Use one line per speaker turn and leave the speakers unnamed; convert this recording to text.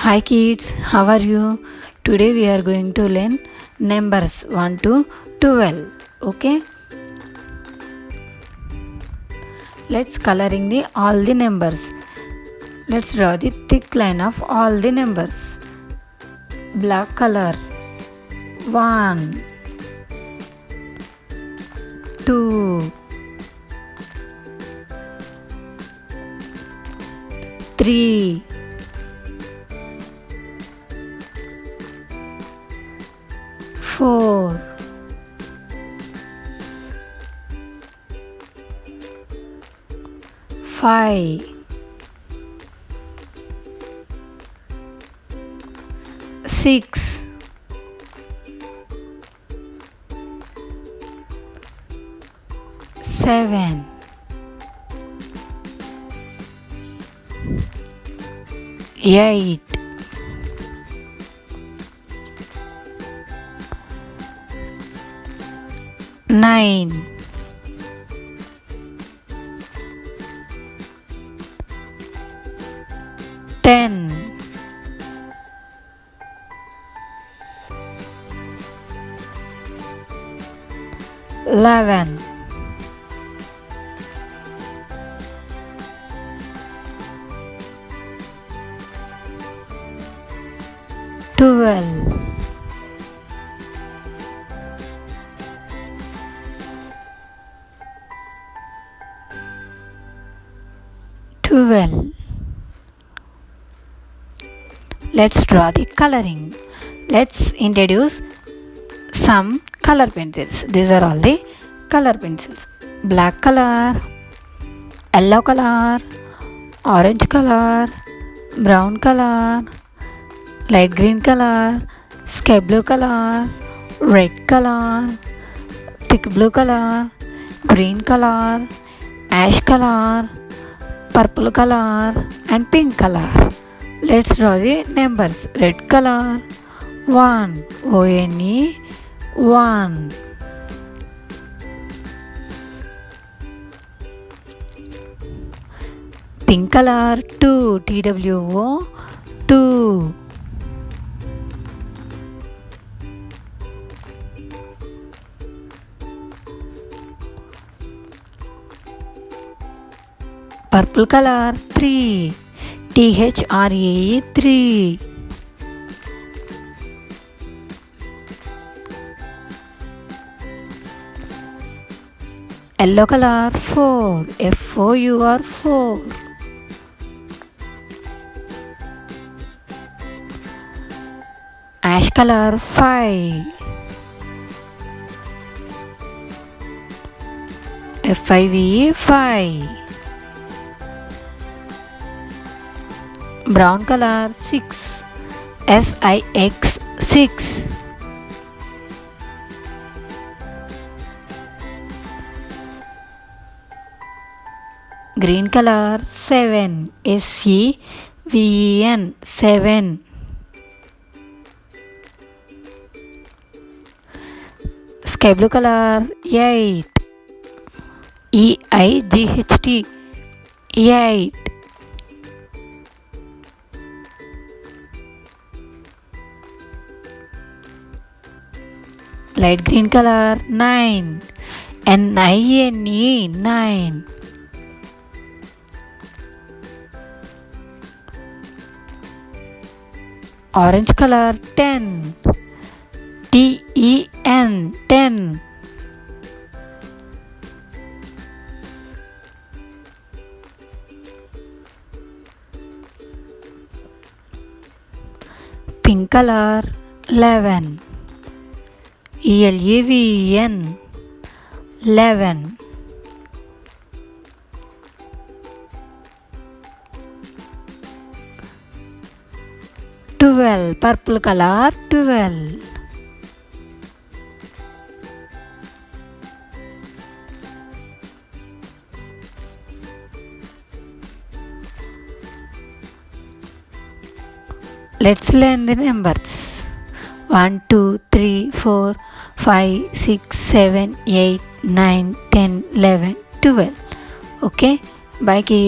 Hi kids, how are you? Today we are going to learn numbers 1 to 12. Okay? Let's coloring the all the numbers. Let's draw the thick line of all the numbers. Black color 1 2 3 4 5 6 7 8 9 10 11 12 12. Let's draw the coloring. Let's introduce some color pencils. These are all the color pencils. Black color, yellow color, orange color, brown color, light green color, sky blue color, red color, thick blue color, green color, ash color, purple color and pink color. Let's draw the numbers. Red color 1 ONE 1. Pink color 2 TWO 2. Purple color 3 THRAE 3. Yellow color 4 FOUR 4. Ash color 5 FIVE 5. Brown color 6 SIX 6. Green color 7 SEVEN 7. Sky blue color 8 EIGHT 8. Light green color 9 NINE 9. Orange color 10 TEN 10. Pink color 11 ELEVEN 11. Purple color 12. Let's learn the numbers. 1 2 3 4 5 6 7 8 9 10 11 12. Okay, bye kids.